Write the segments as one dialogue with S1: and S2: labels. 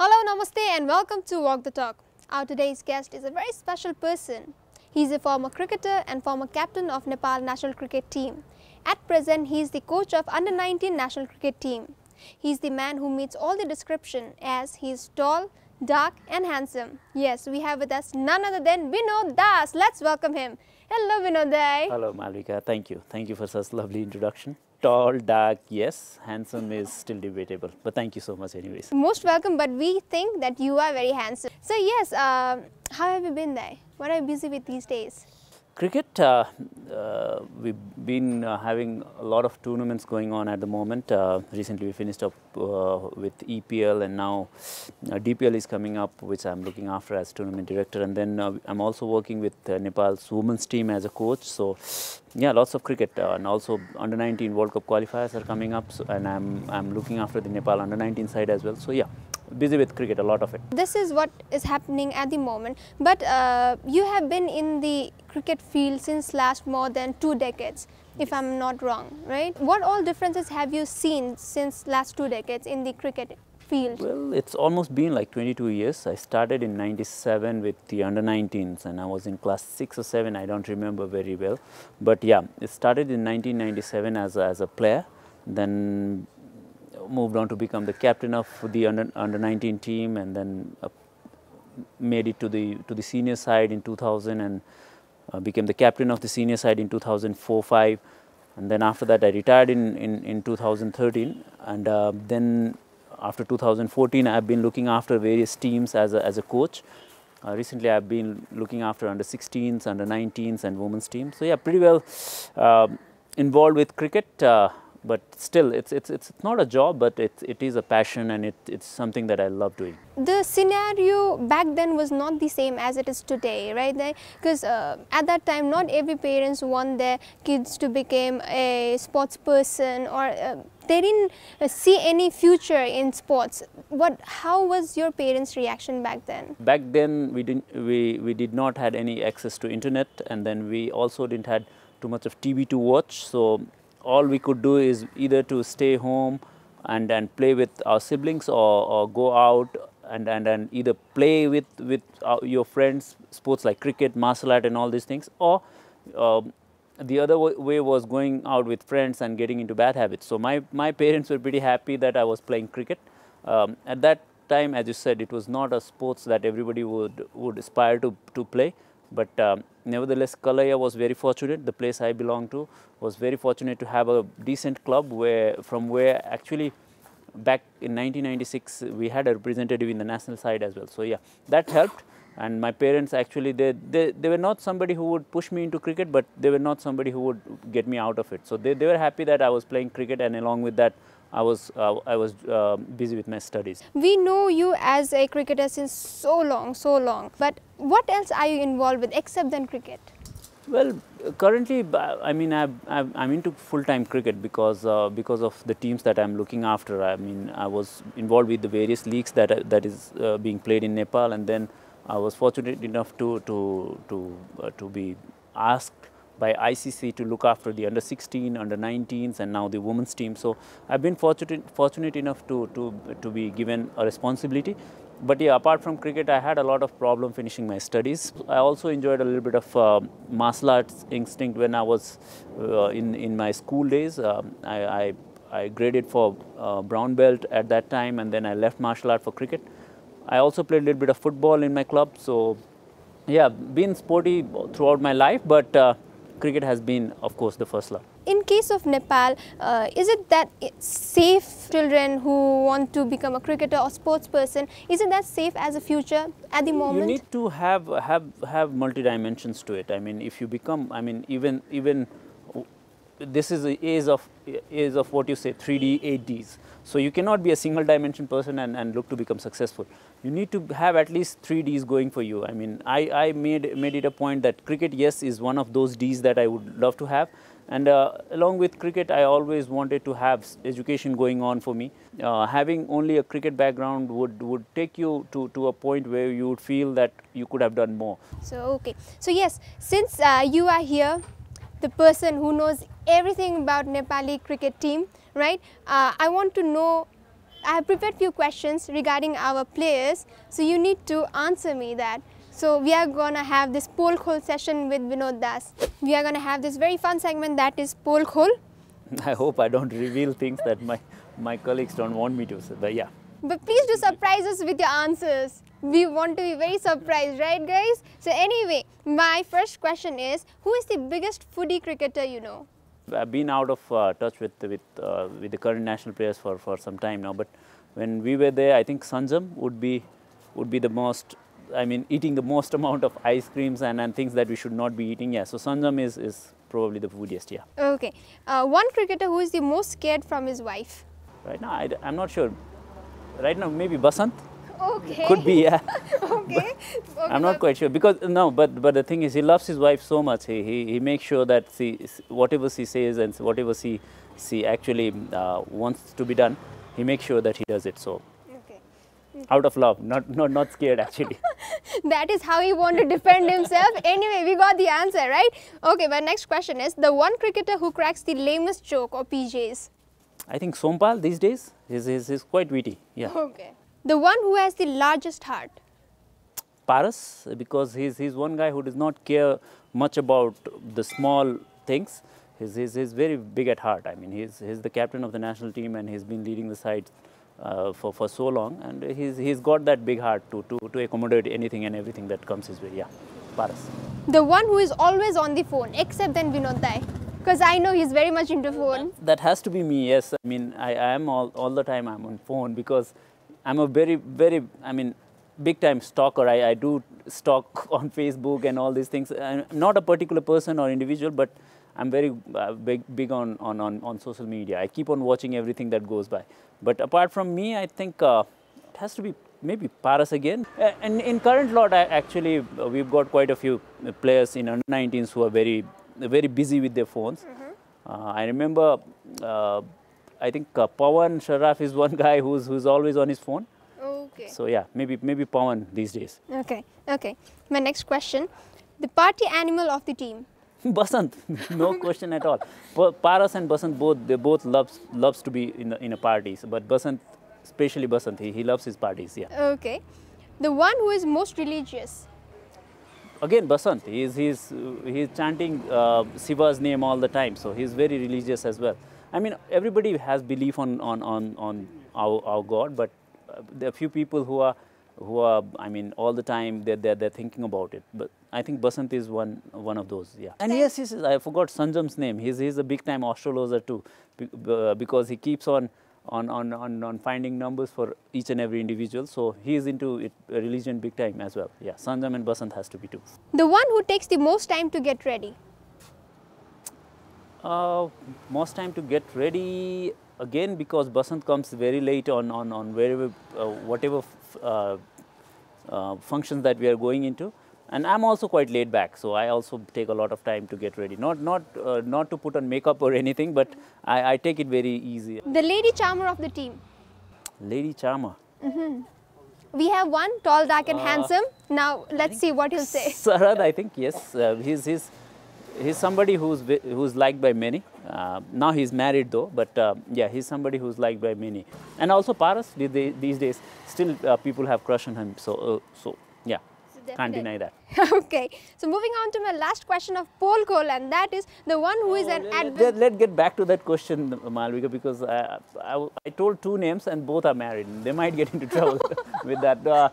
S1: Hello, namaste and welcome to Walk the Talk. Our today's guest is a very special person. He's a former cricketer and former captain of Nepal national cricket team. At present, he is the coach of under-19 national cricket team. He's the man who meets all the description as he is tall, dark and handsome. Yes, we have with us none other than Binod Das. Let's welcome him. Hello Binod Dai.
S2: Hello Malvika, thank you. Thank you for such lovely introduction. Tall, dark, yes. Handsome is still debatable, but thank you so much anyways.
S1: Most welcome, but we think that you are very handsome. So yes, how have you been there? What are you busy with these days?
S2: Cricket, we've been having a lot of tournaments going on at the moment. Recently we finished up with EPL and now DPL is coming up, which I'm looking after as tournament director, and then I'm also working with Nepal's women's team as a coach. So yeah, lots of cricket, and also under-19 World Cup qualifiers are coming up, so, and I'm looking after the Nepal under-19 side as well. So yeah, busy with cricket, a lot of it.
S1: This is what is happening at the moment, but you have been in the cricket field since last more than 2 decades, if I'm not wrong, right? What all differences have you seen since last 2 decades in the cricket field?
S2: Well, it's almost been like 22 years. I started in '97 with the under-19s and I was in class 6 or 7, I don't remember very well. But yeah, it started in 1997 as a player, then moved on to become the captain of the under-19 team, and then made it to the senior side in 2000 and became the captain of the senior side in 2004-05, and then after that I retired in 2013, and then after 2014 I have been looking after various teams as a coach. Recently I have been looking after under-16s, under-19s and women's teams. So yeah, pretty well involved with cricket. But still, it's not a job, but it is a passion, and it's something that I love doing.
S1: The scenario back then was not the same as it is today, right? Because at that time, not every parents want their kids to become a sports person, or they didn't see any future in sports. How was your parents' reaction back then?
S2: Back then, we did not had any access to internet, and then we also didn't had too much of TV to watch. So all we could do is either to stay home and play with our siblings, or go out and either play with your friends, sports like cricket, martial art and all these things, or the other way was going out with friends and getting into bad habits. So my parents were pretty happy that I was playing cricket. At that time, as you said, it was not a sports that everybody would aspire to play. But nevertheless, Kalaya was very fortunate. The place I belong to was very fortunate to have a decent club from where actually back in 1996 we had a representative in the national side as well. So yeah, that helped. And my parents actually they were not somebody who would push me into cricket, but they were not somebody who would get me out of it. So they were happy that I was playing cricket, and along with that I was busy with my studies.
S1: We know you as a cricketer since so long. But what else are you involved with except than cricket?
S2: Well, currently, I mean, I'm into full-time cricket because of the teams that I'm looking after. I mean, I was involved with the various leagues that is being played in Nepal, and then I was fortunate enough to be asked by ICC to look after the under-16, under-19s and now the women's team. So I've been fortunate enough to be given a responsibility. But yeah, apart from cricket, I had a lot of problem finishing my studies. I also enjoyed a little bit of martial arts instinct when I was in my school days. I graded for brown belt at that time, and then I left martial art for cricket. I also played a little bit of football in my club. So yeah, been sporty throughout my life, but cricket has been, of course, the first love.
S1: In case of Nepal, is it that it's safe children who want to become a cricketer or sports person? Is it that safe as a future at the moment?
S2: You need to have multi dimensions to it. I mean, if you become, I mean, even this is the age of what you say 3D, 8Ds. So you cannot be a single dimension person and look to become successful. You need to have at least 3Ds going for you. I mean, I made it a point that cricket, yes, is one of those Ds that I would love to have. And along with cricket, I always wanted to have education going on for me. Having only a cricket background would take you to a point where you would feel that you could have done more.
S1: So, okay. So, yes, since you are here, the person who knows everything about Nepali cricket team, right? I want to know I have prepared few questions regarding our players, so you need to answer me that. So we are gonna have this poll khol session with Binod Das. We are gonna have this very fun segment that is poll khol.
S2: I hope I don't reveal things that my colleagues don't want me to say, but yeah.
S1: But please do surprise us with your answers. We want to be very surprised, right guys? So anyway, my first question is, who is the biggest foodie cricketer you know?
S2: I've been out of touch with the current national players for some time now, but when we were there, I think Sanjam would be the most, I mean, eating the most amount of ice creams and things that we should not be eating. Yeah, so Sanjam is probably the foodiest, yeah.
S1: Okay. One cricketer who is the most scared from his wife?
S2: Right now, I'm not sure. Right now, maybe Basant.
S1: Okay.
S2: Could be, yeah.
S1: Okay.
S2: I'm not quite sure because no, but the thing is, he loves his wife so much. He makes sure that whatever she says and whatever she actually wants to be done, he makes sure that he does it. So,
S1: Okay.
S2: out of love, not scared actually.
S1: That is how he want to defend himself. Anyway, we got the answer, right? Okay, my next question is, the one cricketer who cracks the lamest joke or PJs?
S2: I think Sompal these days is quite witty. Yeah.
S1: Okay. The one who has the largest heart?
S2: Paras, because he's one guy who does not care much about the small things. He's very big at heart. I mean, he's the captain of the national team and he's been leading the side for so long, and he's got that big heart to accommodate anything and everything that comes his way. Yeah, Paras.
S1: The one who is always on the phone, except then Binod Dai, because I know he's very much into phone.
S2: That has to be me. Yes, I mean I am all the time I'm on phone because I'm a very I mean big time stalker. I do stalk on Facebook and all these things. I'm not a particular person or individual, but I'm very big on social media. I keep on watching everything that goes by. But apart from me, I think it has to be maybe Paras again. And in current lot, actually we've got quite a few players in under-19s who are very busy with their phones. I remember. I think Pawan Sharaf is one guy who's always on his phone.
S1: Okay.
S2: So yeah, maybe Pawan these days.
S1: Okay. Okay. My next question, the party animal of the team?
S2: Basant, no question at all. Paras and Basant both loves to be in a parties, but Basant, especially Basant, he loves his parties. Yeah.
S1: Okay. The one who is most religious?
S2: Again, Basant, he's chanting Shiva's name all the time, so he's very religious as well. I mean, everybody has belief on our God, but there are few people who are I mean, all the time they're thinking about it. But I think Basant is one of those. Yeah. And yes, I forgot Sanjam's name. He's a big time astrologer too, because he keeps on finding numbers for each and every individual. So he is into religion big time as well. Yeah, Sanjam and Basant has to be too.
S1: The one who takes the most time to get ready?
S2: Most time to get ready again, because Basant comes very late on wherever whatever functions that we are going into, and I'm also quite laid back, so I also take a lot of time to get ready. Not to put on makeup or anything, but I take it very easy.
S1: The lady charmer of the team?
S2: Lady charmer.
S1: We have one, tall, dark and handsome. Now let's see what he'll say.
S2: Sarad, I think, yes. He's somebody who's liked by many. Now he's married though, but yeah, he's somebody who's liked by many. And also Paras, these days, still people have crush on him. So yeah, can't deny that.
S1: Okay, so moving on to my last question of poll call, and that is the one who is an
S2: Let's get back to that question, Malvika, because I told two names and both are married. They might get into trouble with that.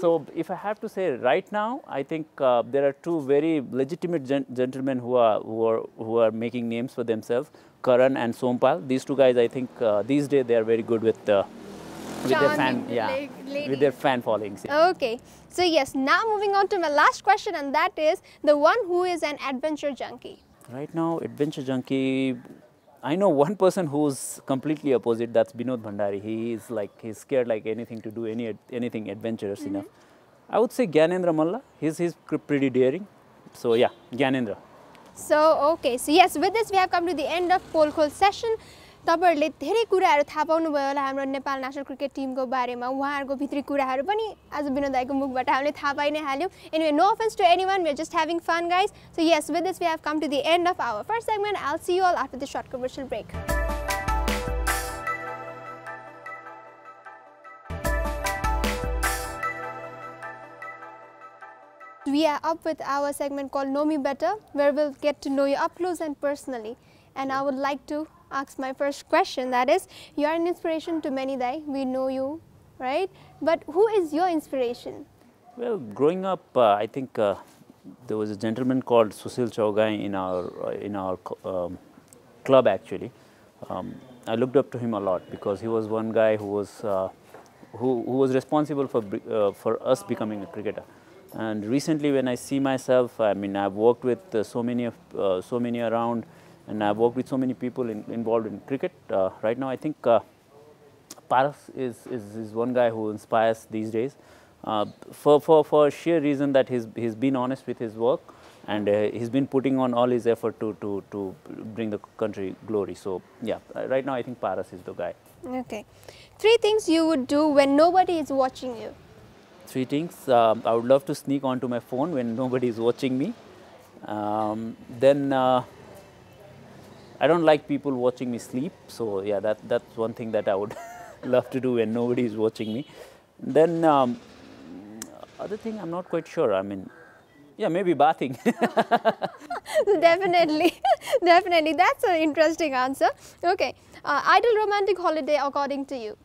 S2: So if I have to say right now, I think there are two very legitimate gentlemen who are making names for themselves, Karan and Sompal. These two guys, I think these days they are very good with their fan, with their fan followings. Yeah.
S1: Okay, so yes, now moving on to my last question, and that is the one who is an adventure junkie.
S2: Right now, adventure junkie, I know one person who's completely opposite. That's Binod Bhandari. He's scared like anything to do anything adventurous enough. I would say Gyanendra Malla. He's pretty daring. So yeah, Gyanendra.
S1: So okay, so yes, with this we have come to the end of poll call session. तपाईहरुले धेरै कुराहरु थाहा पाउनु भयो होला हाम्रो Nepal national cricket Timko बारेमा उहाँहरुको भित्री कुराहरु पनि आज बिनोद दाइको मुखबाट हामीले थाहा पाइ नै हाल्यौ anyway no offense to anyone, we are just having fun guys. So yes, with this we have come to the end of our first segment. I'll see you all after the short commercial break. We are up with our segment called Know Me Better, where we'll get to know you up close and personally. And I would like to ask my first question, that is, you are an inspiration to many, we know you, right? But who is your inspiration?
S2: Well, growing up, I think there was a gentleman called Susil Chaugai in our club actually. I looked up to him a lot because he was one guy who was responsible for us becoming a cricketer. And recently, when I see myself, I mean, I've worked with so many around, and I've worked with so many people involved in cricket. Right now, I think Paras is one guy who inspires these days, for sheer reason that he's been honest with his work, and he's been putting on all his effort to bring the country glory. So yeah, right now I think Paras is the guy.
S1: Okay. 3 things you would do when nobody is watching you.
S2: 3 things. I would love to sneak onto my phone when nobody is watching me. Then I don't like people watching me sleep. So yeah, that's one thing that I would love to do when nobody is watching me. Then other thing, I'm not quite sure. I mean, yeah, maybe bathing.
S1: Definitely, definitely. That's an interesting answer. Okay. Ideal romantic holiday according to you?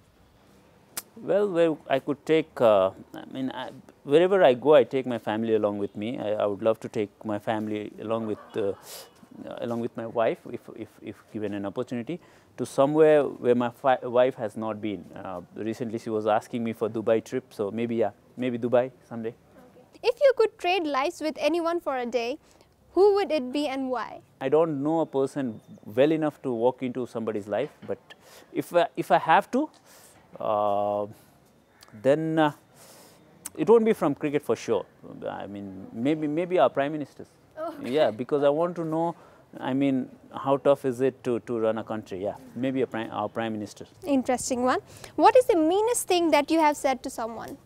S2: Well, where I could take, wherever I go, I take my family along with me. I would love to take my family along with my wife, if given an opportunity, to somewhere where my wife has not been. Recently, she was asking me for Dubai trip, so maybe Dubai someday.
S1: Okay. If you could trade lives with anyone for a day, who would it be and why?
S2: I don't know a person well enough to walk into somebody's life, but if I have to, then it won't be from cricket for sure. I mean, maybe our prime ministers.
S1: Oh.
S2: Yeah, because I want to know, I mean, how tough is it to run a country? Yeah, maybe our prime minister.
S1: Interesting one. What is the meanest thing that you have said to someone?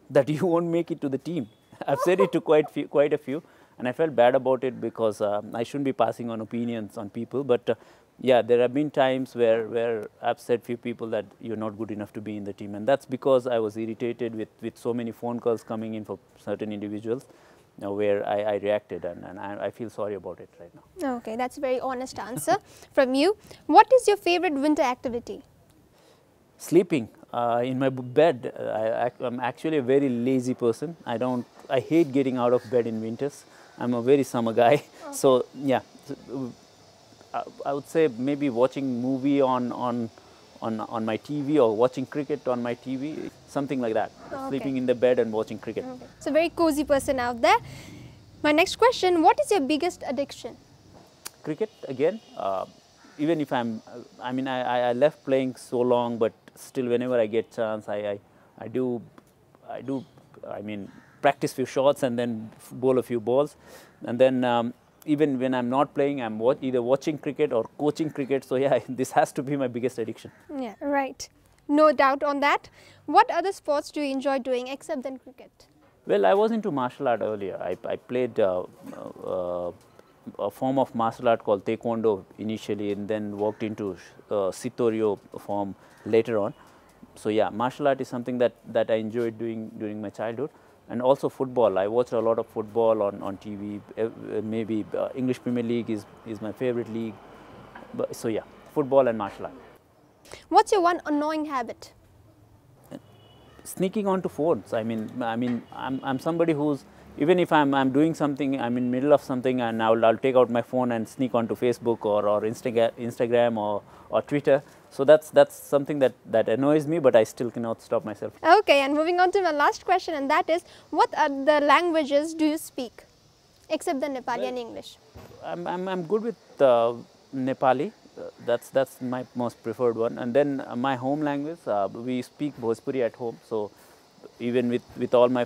S2: That you won't make it to the team. I've said it to quite a few, and I felt bad about it because I shouldn't be passing on opinions on people. But yeah, there have been times where I've said few people that you're not good enough to be in the team, and that's because I was irritated with so many phone calls coming in for certain individuals, where I reacted, and I feel sorry about it right now.
S1: Okay, that's a very honest answer from you. What is your favorite winter activity?
S2: Sleeping in my bed. I'm actually a very lazy person. I hate getting out of bed in winters. I'm a very summer guy. Okay. So yeah, I would say maybe watching movie on my TV, or watching cricket on my TV, something like that. Okay. Sleeping in the bed and watching cricket.
S1: Okay. So very cozy person out there. My next question, what is your biggest addiction?
S2: Cricket again. Even if I left playing so long, but still whenever I get chance, I do practice few shots and then bowl a few balls, and then even when I'm not playing, I'm either watching cricket or coaching cricket. So yeah, this has to be my biggest addiction.
S1: Yeah, right. No doubt on that. What other sports do you enjoy doing except than cricket?
S2: Well, I was into martial art earlier. I played a form of martial art called Taekwondo initially, and then walked into Sitorio form later on. So yeah, martial art is something that I enjoyed doing during my childhood. And also football. I watched a lot of football on TV. Maybe English Premier League is my favorite league. But, so yeah, football and martial art.
S1: What's your one annoying habit?
S2: Sneaking onto phones. I'm somebody who's, even if I'm doing something, I'm in middle of something, and I'll take out my phone and sneak onto Facebook or Instagram or Twitter. So that's something that annoys me, but I still cannot stop myself.
S1: Okay, and moving on to my last question, and that is, what other languages do you speak, except the Nepali and English?
S2: I'm good with Nepali. That's my most preferred one. And then my home language, we speak Bhojpuri at home. So even with all my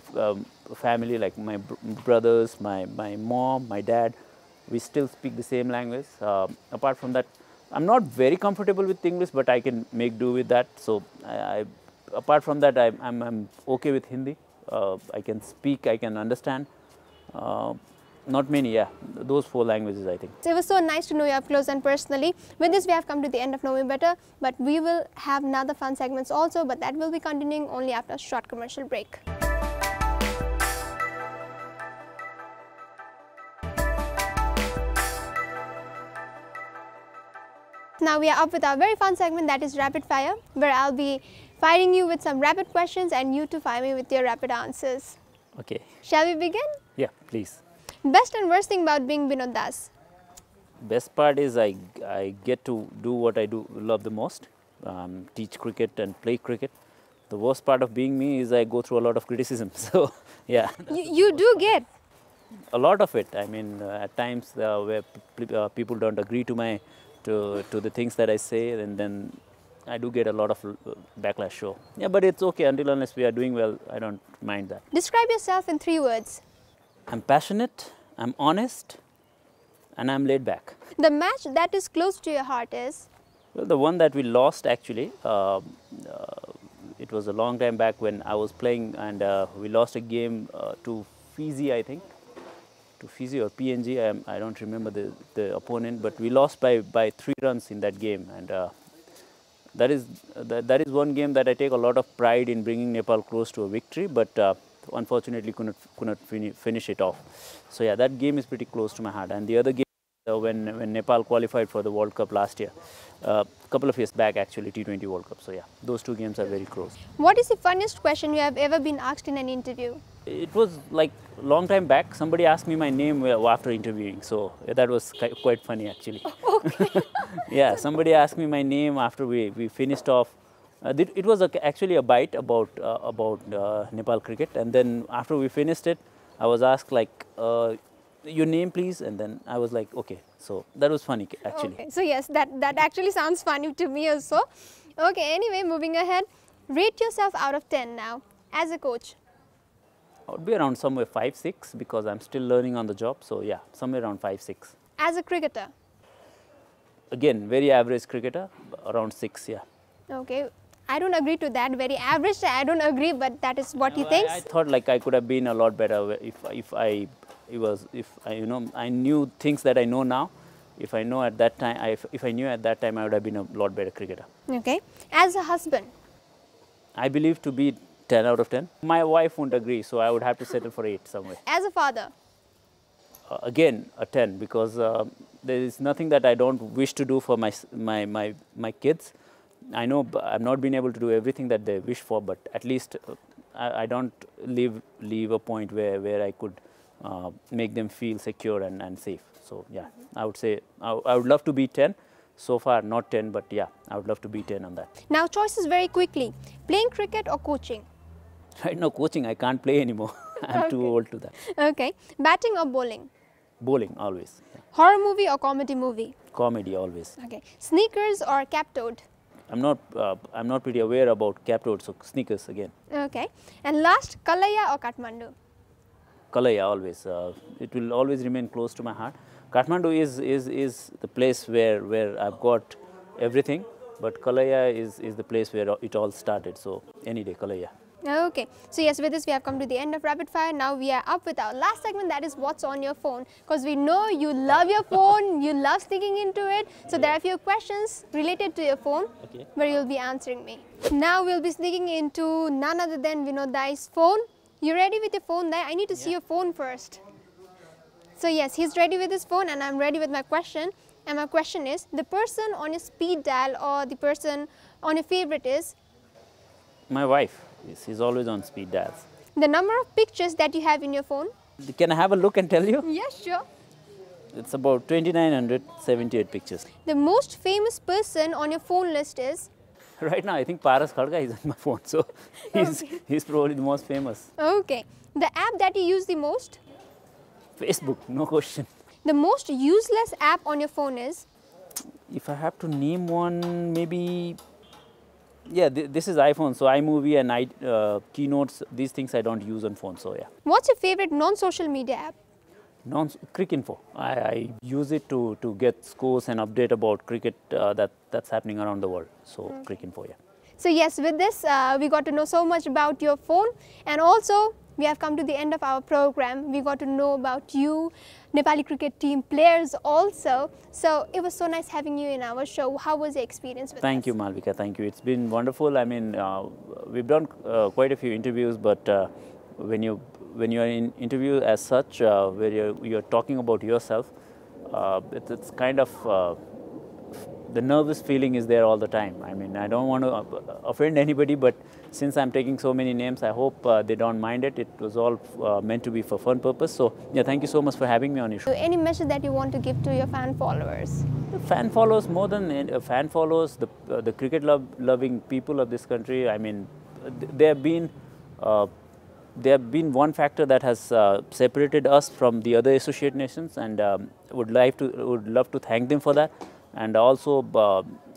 S2: family, like my brothers, my mom, my dad, we still speak the same language. Apart from that, I'm not very comfortable with English, but I can make do with that. So apart from that, I'm okay with Hindi. I can speak, I can understand. Not many, yeah. Those 4 languages, I think.
S1: So it was so nice to know you up close and personally. With this, we have come to the end of Know Me Better, but we will have another fun segments also, but that will be continuing only after a short commercial break. now we are up with our very fun segment, that is Rapid Fire, where I'll be firing you with some rapid questions and you to fire me with your rapid answers.
S2: Okay.
S1: Shall we begin?
S2: Yeah, please.
S1: Best and worst thing about being Binod Das?
S2: Best part is I get to do what I love the most, teach cricket and play cricket. The worst part of being me is I go through a lot of criticism. So, yeah.
S1: You do get?
S2: A lot of it. I mean, at times where people don't agree to the things that I say, and then I do get a lot of backlash. So, yeah, but it's okay until unless we are doing well. I don't mind that.
S1: Describe yourself in 3 words.
S2: I'm passionate, I'm honest, and I'm laid back.
S1: The match that is close to your heart is?
S2: Well, the one that we lost actually, it was a long time back when I was playing, and we lost a game to Fiji, I think, to Fiji or PNG. I don't remember the opponent, but we lost by 3 runs in that game, and that is one game that I take a lot of pride in bringing Nepal close to a victory, but unfortunately could not finish it off. So yeah, that game is pretty close to my heart. And the other game when Nepal qualified for the World Cup last year, a couple of years back actually, T20 World Cup. So yeah, those 2 games are very close.
S1: What is the funniest question you have ever been asked in an interview?
S2: It was like a long time back. Somebody asked me my name after interviewing, so that was quite funny actually.
S1: Okay.
S2: Yeah, somebody asked me my name after we finished off. It was actually a bite about Nepal cricket, and then after we finished it, I was asked like, your name please, and then I was like, okay. So that was funny actually.
S1: Okay. So yes, that actually sounds funny to me also. Okay, anyway, moving ahead. Rate yourself out of 10 now as a coach.
S2: I would be around somewhere 5, 6 because I'm still learning on the job. So yeah, somewhere around 5, 6.
S1: As a cricketer?
S2: Again, very average cricketer, around 6, yeah.
S1: Okay. I don't agree to that. Very average, I don't agree, but that is what he thinks.
S2: I thought like I could have been a lot better if I knew things that I know now. If I knew at that time, I would have been a lot better cricketer.
S1: Okay. As a husband?
S2: I believe to be 10 out of 10. My wife won't agree, so I would have to settle for 8 somewhere.
S1: As a father?
S2: Again, a 10 because there is nothing that I don't wish to do for my kids. I know I've not been able to do everything that they wish for, but at least I don't leave a point where I could make them feel secure and safe. So yeah, I would say I would love to be 10. So far not 10, but yeah, I would love to be 10 on that.
S1: Now choices very quickly. Playing cricket or coaching?
S2: Right now coaching, I can't play anymore. I'm too old to that.
S1: Okay. Batting or bowling?
S2: Bowling always. Yeah.
S1: Horror movie or comedy movie?
S2: Comedy always.
S1: Okay. Sneakers or cap-toed?
S2: I'm not pretty aware about cap-toed, so sneakers again.
S1: Okay. And last, Kalaya or Kathmandu?
S2: Kalaya always. It will always remain close to my heart. Kathmandu is the place where I've got everything, but Kalaya is the place where it all started. So any day, Kalaya.
S1: Okay. So yes, with this we have come to the end of Rapid Fire. Now we are up with our last segment, that is what's on your phone. Because we know you love your phone, you love sticking into it. So there are a few questions related to your phone where you'll be answering me. Now we'll be sneaking into none other than Binod Dai's phone. You ready with your phone, Dai? I need to see your phone first. So yes, he's ready with his phone and I'm ready with my question. And my question is, the person on your speed dial or the person on your favorite is?
S2: My wife. She's always on speed dials.
S1: The number of pictures that you have in your phone?
S2: Can I have a look and tell you?
S1: Yes, sure.
S2: It's about 2,978 pictures.
S1: The most famous person on your phone list is?
S2: Right now, I think Paras Khadga is on my phone, so he's probably the most famous.
S1: Okay. The app that you use the most?
S2: Facebook, no question.
S1: The most useless app on your phone is?
S2: If I have to name one, maybe... Yeah, this is iPhone, so iMovie and Keynotes, these things I don't use on phone, so yeah.
S1: What's your favorite non-social media app?
S2: Cricinfo. I use it to get scores and update about cricket that's happening around the world. So Cricinfo, yeah.
S1: So yes, with this we got to know so much about your phone, and also we have come to the end of our program. We got to know about you, Nepali cricket team players also. So it was so nice having you in our show. How was your experience with us?
S2: Thank you, Malvika. Thank you. It's been wonderful. I mean, we've done quite a few interviews, but when you are in interview as such, where you're talking about yourself, it's kind of the nervous feeling is there all the time. I mean, I don't want to offend anybody, but since I'm taking so many names, I hope they don't mind it. It was all meant to be for fun purpose. So yeah, thank you so much for having me on your show.
S1: So any message that you want to give to your fan followers?
S2: The fan followers, more than fan followers, the cricket loving people of this country. I mean, they have been one factor that has separated us from the other associate nations, and would love to thank them for that, and also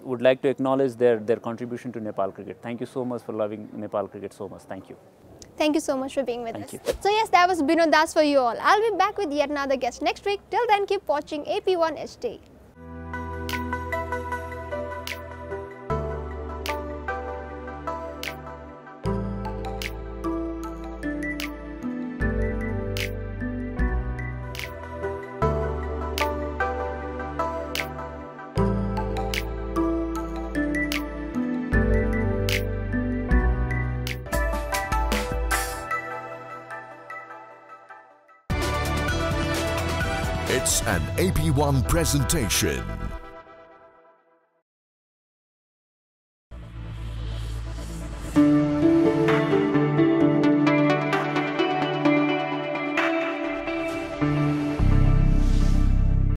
S2: would like to acknowledge their contribution to Nepal cricket. Thank you so much for loving Nepal cricket so much. Thank you.
S1: Thank you so much for being with
S2: Thank
S1: us.
S2: you.
S1: So yes, that was Binod Das for you all. I'll be back with yet another guest next week. Till then, keep watching AP1 HD.
S3: It's an AP1 presentation.